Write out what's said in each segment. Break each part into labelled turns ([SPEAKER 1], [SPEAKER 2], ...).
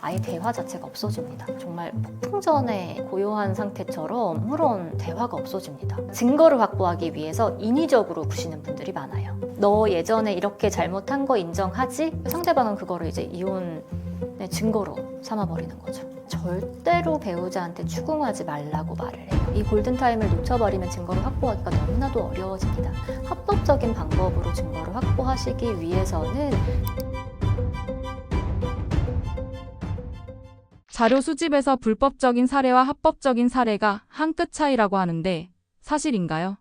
[SPEAKER 1] 아예 대화 자체가 없어집니다. 정말 폭풍전에 고요한 상태처럼 아무런 대화가 없어집니다. 증거를 확보하기 위해서 인위적으로 구시는 분들이 많아요. 너 예전에 이렇게 잘못한 거 인정하지? 상대방은 그거를 이제 이혼의 증거로 삼아버리는 거죠. 절대로 배우자한테 추궁하지 말라고 말을 해요. 이 골든타임을 놓쳐버리면 증거를 확보하기가 너무나도 어려워집니다. 합법적인 방법으로 증거를 확보하시기 위해서는
[SPEAKER 2] 자료 수집에서 불법적인 사례와 합법적인 사례가 한 끗 차이라고 하는데 사실인가요?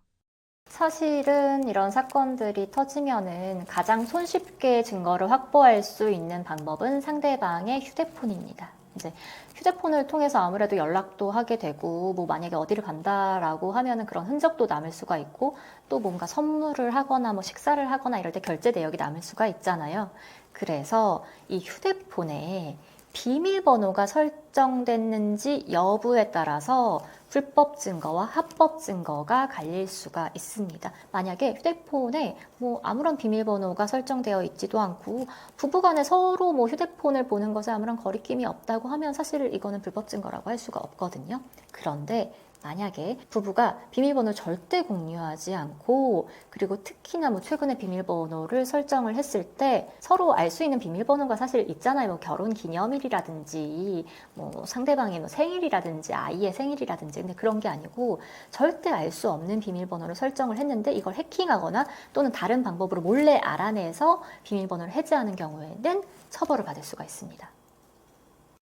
[SPEAKER 1] 사실은 이런 사건들이 터지면은 가장 손쉽게 증거를 확보할 수 있는 방법은 상대방의 휴대폰입니다. 이제 휴대폰을 통해서 아무래도 연락도 하게 되고, 뭐 만약에 어디를 간다라고 하면은 그런 흔적도 남을 수가 있고, 또 뭔가 선물을 하거나 뭐 식사를 하거나 이럴 때 결제 내역이 남을 수가 있잖아요. 그래서 이 휴대폰에 비밀번호가 설정됐는지 여부에 따라서 불법 증거와 합법 증거가 갈릴 수가 있습니다. 만약에 휴대폰에 뭐 아무런 비밀번호가 설정되어 있지도 않고 부부간에 서로 뭐 휴대폰을 보는 것에 아무런 거리낌이 없다고 하면 사실 이거는 불법 증거라고 할 수가 없거든요. 그런데 만약에 부부가 비밀번호를 절대 공유하지 않고, 그리고 특히나 뭐 최근에 비밀번호를 설정을 했을 때 서로 알 수 있는 비밀번호가 사실 있잖아요. 뭐 결혼 기념일이라든지 뭐 상대방의 뭐 생일이라든지 아이의 생일이라든지. 근데 그런 게 아니고 절대 알 수 없는 비밀번호를 설정을 했는데 이걸 해킹하거나 또는 다른 방법으로 몰래 알아내서 비밀번호를 해지하는 경우에는 처벌을 받을 수가 있습니다.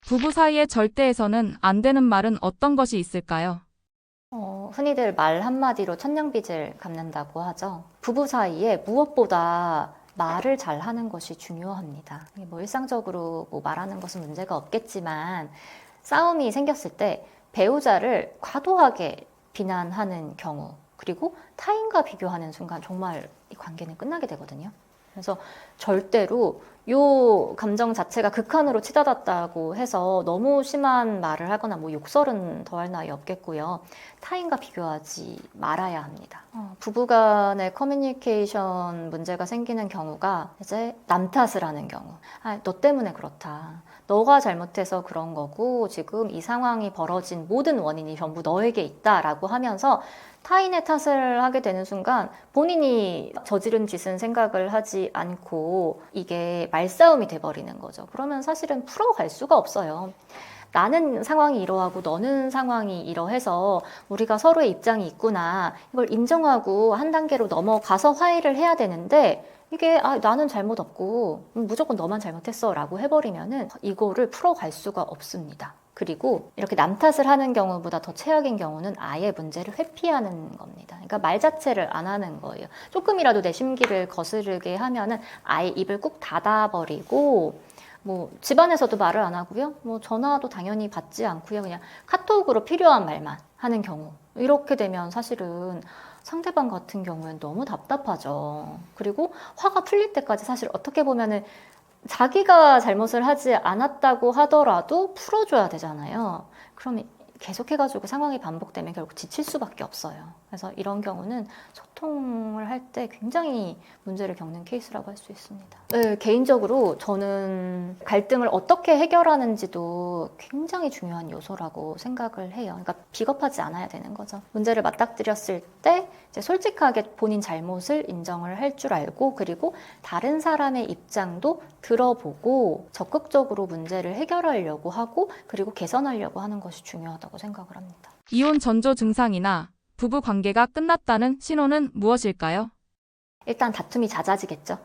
[SPEAKER 2] 부부 사이의 절대에서는 안 되는 말은 어떤 것이 있을까요?
[SPEAKER 1] 흔히들 말 한마디로 천냥빚을 갚는다고 하죠. 부부 사이에 무엇보다 말을 잘하는 것이 중요합니다. 뭐 일상적으로 뭐 말하는 것은 문제가 없겠지만 싸움이 생겼을 때 배우자를 과도하게 비난하는 경우, 그리고 타인과 비교하는 순간 정말 이 관계는 끝나게 되거든요. 그래서 절대로 요 감정 자체가 극한으로 치닫았다고 해서 너무 심한 말을 하거나 뭐 욕설은 더할 나위 없겠고요. 타인과 비교하지 말아야 합니다. 부부간의 커뮤니케이션 문제가 생기는 경우가 이제 남 탓을 하는 경우. 너 때문에 그렇다. 너가 잘못해서 그런 거고 지금 이 상황이 벌어진 모든 원인이 전부 너에게 있다라고 하면서 타인의 탓을 하게 되는 순간 본인이 저지른 짓은 생각을 하지 않고 이게 말싸움이 돼버리는 거죠. 그러면 사실은 풀어갈 수가 없어요. 나는 상황이 이러하고 너는 상황이 이러해서 우리가 서로의 입장이 있구나, 이걸 인정하고 한 단계로 넘어가서 화해를 해야 되는데, 이게 나는 잘못 없고 무조건 너만 잘못했어 라고 해버리면은 이거를 풀어갈 수가 없습니다. 그리고 이렇게 남 탓을 하는 경우보다 더 최악인 경우는 아예 문제를 회피하는 겁니다. 그러니까 말 자체를 안 하는 거예요. 조금이라도 내 심기를 거스르게 하면은 아예 입을 꾹 닫아버리고, 뭐 집안에서도 말을 안 하고요. 뭐 전화도 당연히 받지 않고요. 그냥 카톡으로 필요한 말만 하는 경우. 이렇게 되면 사실은 상대방 같은 경우엔 너무 답답하죠. 그리고 화가 풀릴 때까지 사실 어떻게 보면은 자기가 잘못을 하지 않았다고 하더라도 풀어줘야 되잖아요. 그럼 계속해가지고 상황이 반복되면 결국 지칠 수밖에 없어요. 그래서 이런 경우는 소통을 할 때 굉장히 문제를 겪는 케이스라고 할 수 있습니다. 네, 개인적으로 저는 갈등을 어떻게 해결하는지도 굉장히 중요한 요소라고 생각을 해요. 그러니까 비겁하지 않아야 되는 거죠. 문제를 맞닥뜨렸을 때 이제 솔직하게 본인 잘못을 인정을 할 줄 알고, 그리고 다른 사람의 입장도 들어보고 적극적으로 문제를 해결하려고 하고, 그리고 개선하려고 하는 것이 중요하다고 생각을 합니다.
[SPEAKER 2] 이혼 전조 증상이나 부부 관계가 끝났다는 신호는 무엇일까요?
[SPEAKER 1] 일단 다툼이 잦아지겠죠.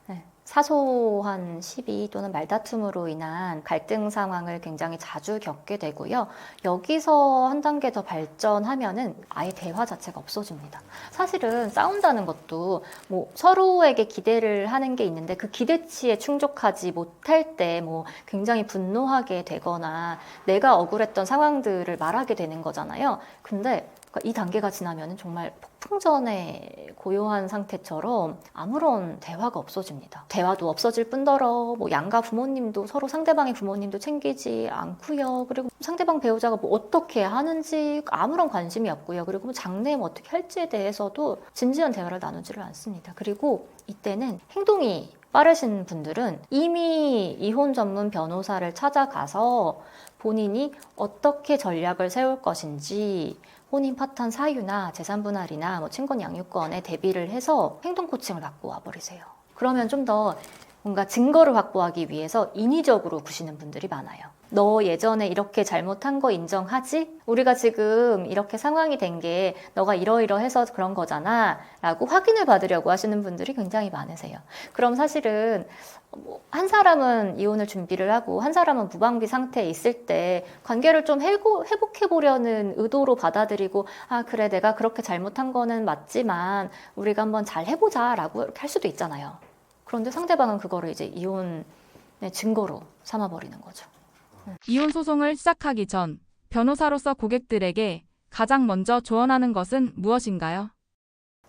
[SPEAKER 1] 네. 사소한 시비 또는 말다툼으로 인한 갈등 상황을 굉장히 자주 겪게 되고요. 여기서 한 단계 더 발전하면은 아예 대화 자체가 없어집니다. 사실은 싸운다는 것도 뭐 서로에게 기대를 하는 게 있는데 그 기대치에 충족하지 못할 때 뭐 굉장히 분노하게 되거나 내가 억울했던 상황들을 말하게 되는 거잖아요. 근데 이 단계가 지나면 정말 폭풍전에 고요한 상태처럼 아무런 대화가 없어집니다. 대화도 없어질 뿐더러 뭐 양가 부모님도 서로 상대방의 부모님도 챙기지 않고요. 그리고 상대방 배우자가 뭐 어떻게 하는지 아무런 관심이 없고요. 그리고 뭐 장래 어떻게 할지에 대해서도 진지한 대화를 나누지를 않습니다. 그리고 이때는 행동이 빠르신 분들은 이미 이혼 전문 변호사를 찾아가서 본인이 어떻게 전략을 세울 것인지 혼인 파탄 사유나 재산 분할이나 뭐 친권 양육권에 대비를 해서 행동 코칭을 받고 와버리세요. 그러면 좀 더 뭔가 증거를 확보하기 위해서 인위적으로 구시는 분들이 많아요. 너 예전에 이렇게 잘못한 거 인정하지? 우리가 지금 이렇게 상황이 된 게 너가 이러이러해서 그런 거잖아 라고 확인을 받으려고 하시는 분들이 굉장히 많으세요. 그럼 사실은 한 사람은 이혼을 준비를 하고 한 사람은 무방비 상태에 있을 때 관계를 좀 회복해 보려는 의도로 받아들이고, 아 그래 내가 그렇게 잘못한 거는 맞지만 우리가 한번 잘 해보자 라고 이렇게 할 수도 있잖아요. 그런데 상대방은 그거를 이제 이혼의 증거로 삼아버리는 거죠.
[SPEAKER 2] 이혼 소송을 시작하기 전 변호사로서 고객들에게 가장 먼저 조언하는 것은 무엇인가요?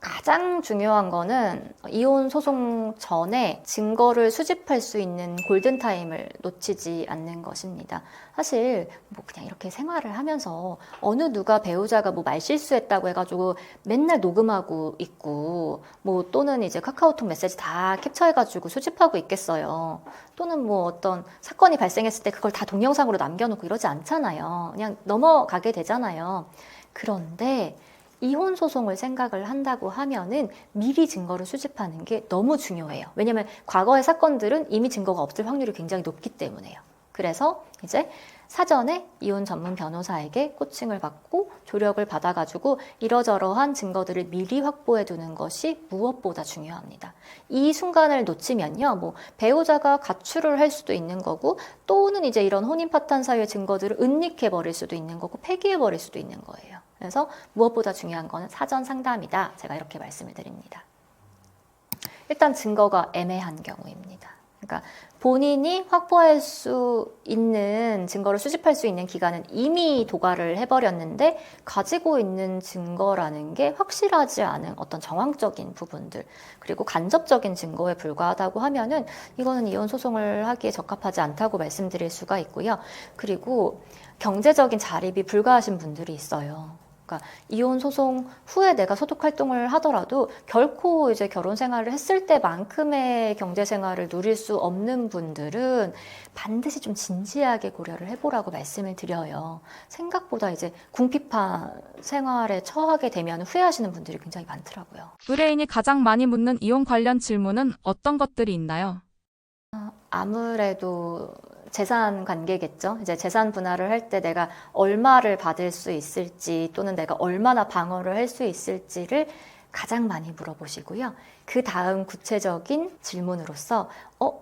[SPEAKER 1] 가장 중요한 거는 이혼 소송 전에 증거를 수집할 수 있는 골든타임을 놓치지 않는 것입니다. 사실 뭐 그냥 이렇게 생활을 하면서 어느 누가 배우자가 뭐 말실수했다고 해가지고 맨날 녹음하고 있고 뭐 또는 이제 카카오톡 메시지 다 캡처해가지고 수집하고 있겠어요. 또는 뭐 어떤 사건이 발생했을 때 그걸 다 동영상으로 남겨놓고 이러지 않잖아요. 그냥 넘어가게 되잖아요. 그런데 이혼 소송을 생각을 한다고 하면은 미리 증거를 수집하는 게 너무 중요해요. 왜냐하면 과거의 사건들은 이미 증거가 없을 확률이 굉장히 높기 때문에요. 그래서 이제 사전에 이혼 전문 변호사에게 코칭을 받고 조력을 받아가지고 이러저러한 증거들을 미리 확보해 두는 것이 무엇보다 중요합니다. 이 순간을 놓치면요, 뭐 배우자가 가출을 할 수도 있는 거고, 또는 이제 이런 혼인 파탄 사유의 증거들을 은닉해 버릴 수도 있는 거고, 폐기해 버릴 수도 있는 거예요. 그래서 무엇보다 중요한 거는 사전 상담이다. 제가 이렇게 말씀을 드립니다. 일단 증거가 애매한 경우입니다. 그러니까 본인이 확보할 수 있는 증거를 수집할 수 있는 기간은 이미 도과를 해버렸는데 가지고 있는 증거라는 게 확실하지 않은 어떤 정황적인 부분들, 그리고 간접적인 증거에 불과하다고 하면은 이거는 이혼 소송을 하기에 적합하지 않다고 말씀드릴 수가 있고요. 그리고 경제적인 자립이 불가하신 분들이 있어요. 그러니까 이혼 소송 후에 내가 소득 활동을 하더라도 결코 이제 결혼 생활을 했을 때만큼의 경제 생활을 누릴 수 없는 분들은 반드시 좀 진지하게 고려를 해보라고 말씀을 드려요. 생각보다 이제 궁핍한 생활에 처하게 되면 후회하시는 분들이 굉장히 많더라고요.
[SPEAKER 2] 의뢰인이 가장 많이 묻는 이혼 관련 질문은 어떤 것들이 있나요?
[SPEAKER 1] 아무래도 재산 관계겠죠. 이제 재산 분할을 할 때 내가 얼마를 받을 수 있을지, 또는 내가 얼마나 방어를 할 수 있을지를 가장 많이 물어보시고요. 그 다음 구체적인 질문으로서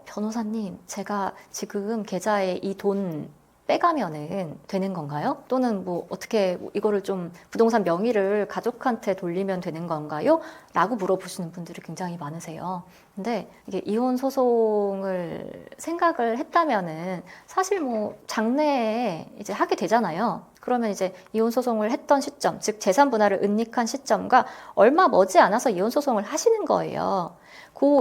[SPEAKER 1] 변호사님, 제가 지금 계좌에 이 돈 빼가면은 되는 건가요? 또는 뭐 어떻게 이거를 좀 부동산 명의를 가족한테 돌리면 되는 건가요? 라고 물어보시는 분들이 굉장히 많으세요. 근데 이게 이혼 소송을 생각을 했다면은 사실 뭐 장래에 이제 하게 되잖아요. 그러면 이제 이혼 소송을 했던 시점, 즉 재산 분할을 은닉한 시점과 얼마 머지 않아서 이혼 소송을 하시는 거예요.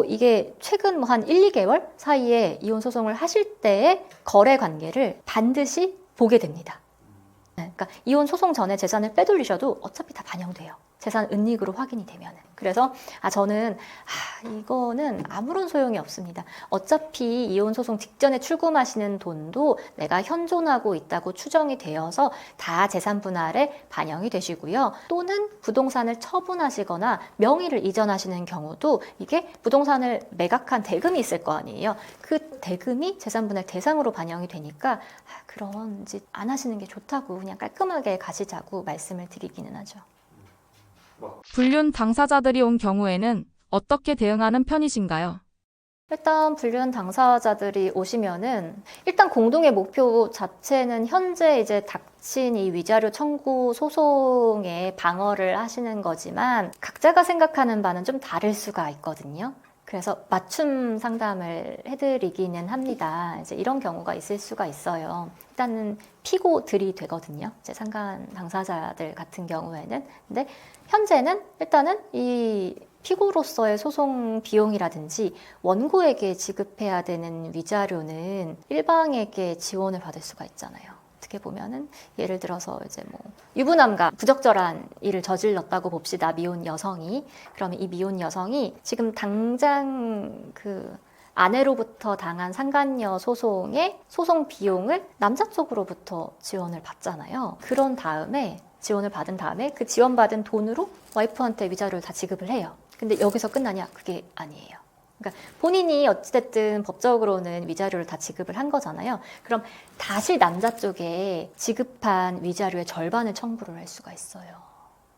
[SPEAKER 1] 이게 최근 뭐 한 1, 2개월 사이에 이혼 소송을 하실 때의 거래 관계를 반드시 보게 됩니다. 그러니까 이혼 소송 전에 재산을 빼돌리셔도 어차피 다 반영돼요. 재산 은닉으로 확인이 되면은. 그래서 저는 이거는 아무런 소용이 없습니다. 어차피 이혼 소송 직전에 출금하시는 돈도 내가 현존하고 있다고 추정이 되어서 다 재산 분할에 반영이 되시고요. 또는 부동산을 처분하시거나 명의를 이전하시는 경우도 이게 부동산을 매각한 대금이 있을 거 아니에요. 그 대금이 재산 분할 대상으로 반영이 되니까 그런 짓 안 하시는 게 좋다고, 그냥 깔끔하게 가시자고 말씀을 드리기는 하죠.
[SPEAKER 2] 불륜 당사자들이 온 경우에는 어떻게 대응하는 편이신가요?
[SPEAKER 1] 일단 불륜 당사자들이 오시면은 일단 공동의 목표 자체는 현재 이제 닥친 이 위자료 청구 소송에 방어를 하시는 거지만 각자가 생각하는 바는 좀 다를 수가 있거든요. 그래서 맞춤 상담을 해드리기는 합니다. 이제 이런 경우가 있을 수가 있어요. 일단은 피고들이 되거든요. 이제 상간 당사자들 같은 경우에는. 근데 현재는 일단은 이 피고로서의 소송 비용이라든지 원고에게 지급해야 되는 위자료는 일방에게 지원을 받을 수가 있잖아요. 어떻게 보면은 예를 들어서 이제 뭐 유부남과 부적절한 일을 저질렀다고 봅시다. 미혼 여성이. 그러면 이 미혼 여성이 지금 당장 그 아내로부터 당한 상간녀 소송의 소송 비용을 남자 쪽으로부터 지원을 받잖아요. 그런 다음에 지원을 받은 다음에 그 지원받은 돈으로 와이프한테 위자료를 다 지급을 해요. 근데 여기서 끝나냐? 그게 아니에요. 그러니까 본인이 어찌됐든 법적으로는 위자료를 다 지급을 한 거잖아요. 그럼 다시 남자 쪽에 지급한 위자료의 절반을 청구를 할 수가 있어요.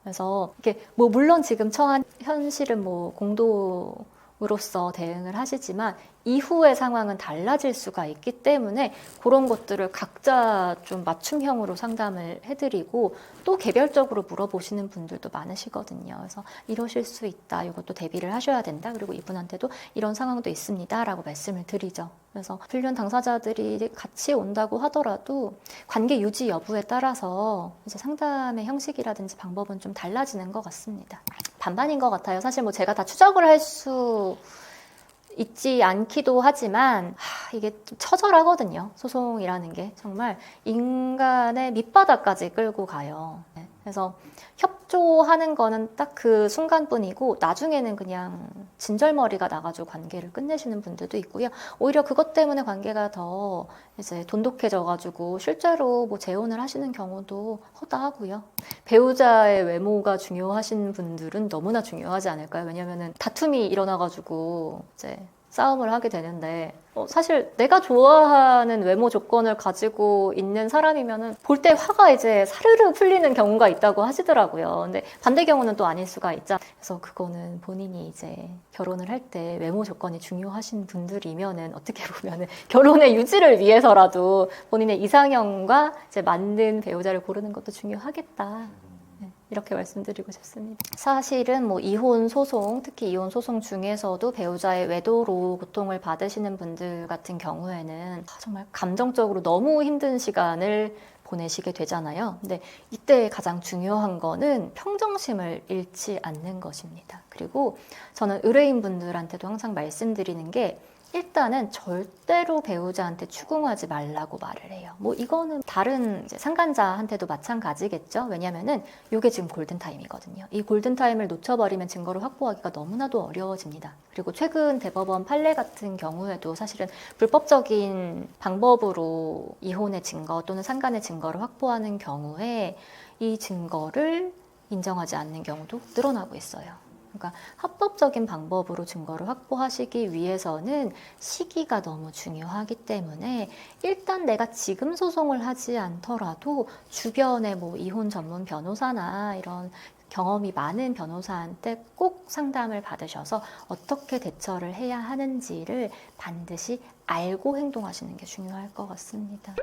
[SPEAKER 1] 그래서 이게 뭐 물론 지금 처한 현실은 뭐 공도로서 대응을 하시지만 이후의 상황은 달라질 수가 있기 때문에 그런 것들을 각자 좀 맞춤형으로 상담을 해드리고 또 개별적으로 물어보시는 분들도 많으시거든요. 그래서 이러실 수 있다. 이것도 대비를 하셔야 된다. 그리고 이분한테도 이런 상황도 있습니다. 라고 말씀을 드리죠. 그래서 불륜 당사자들이 같이 온다고 하더라도 관계 유지 여부에 따라서 이제 상담의 형식이라든지 방법은 좀 달라지는 것 같습니다. 반반인 것 같아요. 사실 뭐 제가 다 추적을 할 수 있지 않기도 하지만 이게 좀 처절하거든요. 소송이라는 게 정말 인간의 밑바닥까지 끌고 가요. 네. 그래서 협조하는 거는 딱 그 순간뿐이고 나중에는 그냥 진절머리가 나가지고 관계를 끝내시는 분들도 있고요. 오히려 그것 때문에 관계가 더 이제 돈독해져가지고 실제로 뭐 재혼을 하시는 경우도 허다하고요. 배우자의 외모가 중요하신 분들은 너무나 중요하지 않을까요? 왜냐면은 다툼이 일어나가지고 이제 싸움을 하게 되는데 사실 내가 좋아하는 외모 조건을 가지고 있는 사람이면은 볼 때 화가 이제 사르르 풀리는 경우가 있다고 하시더라고요. 근데 반대 경우는 또 아닐 수가 있죠. 그래서 그거는 본인이 이제 결혼을 할 때 외모 조건이 중요하신 분들이면은 어떻게 보면은 결혼의 유지를 위해서라도 본인의 이상형과 이제 맞는 배우자를 고르는 것도 중요하겠다. 이렇게 말씀드리고 싶습니다. 사실은 뭐 이혼 소송, 특히 이혼 소송 중에서도 배우자의 외도로 고통을 받으시는 분들 같은 경우에는 정말 감정적으로 너무 힘든 시간을 보내시게 되잖아요. 근데 이때 가장 중요한 거는 평정심을 잃지 않는 것입니다. 그리고 저는 의뢰인분들한테도 항상 말씀드리는 게 일단은 절대로 배우자한테 추궁하지 말라고 말을 해요. 뭐 이거는 다른 이제 상간자한테도 마찬가지겠죠. 왜냐면은 이게 지금 골든타임이거든요. 이 골든타임을 놓쳐버리면 증거를 확보하기가 너무나도 어려워집니다. 그리고 최근 대법원 판례 같은 경우에도 사실은 불법적인 방법으로 이혼의 증거 또는 상간의 증거를 확보하는 경우에 이 증거를 인정하지 않는 경우도 늘어나고 있어요. 그러니까 합법적인 방법으로 증거를 확보하시기 위해서는 시기가 너무 중요하기 때문에 일단 내가 지금 소송을 하지 않더라도 주변에 뭐 이혼 전문 변호사나 이런 경험이 많은 변호사한테 꼭 상담을 받으셔서 어떻게 대처를 해야 하는지를 반드시 알고 행동하시는 게 중요할 것 같습니다.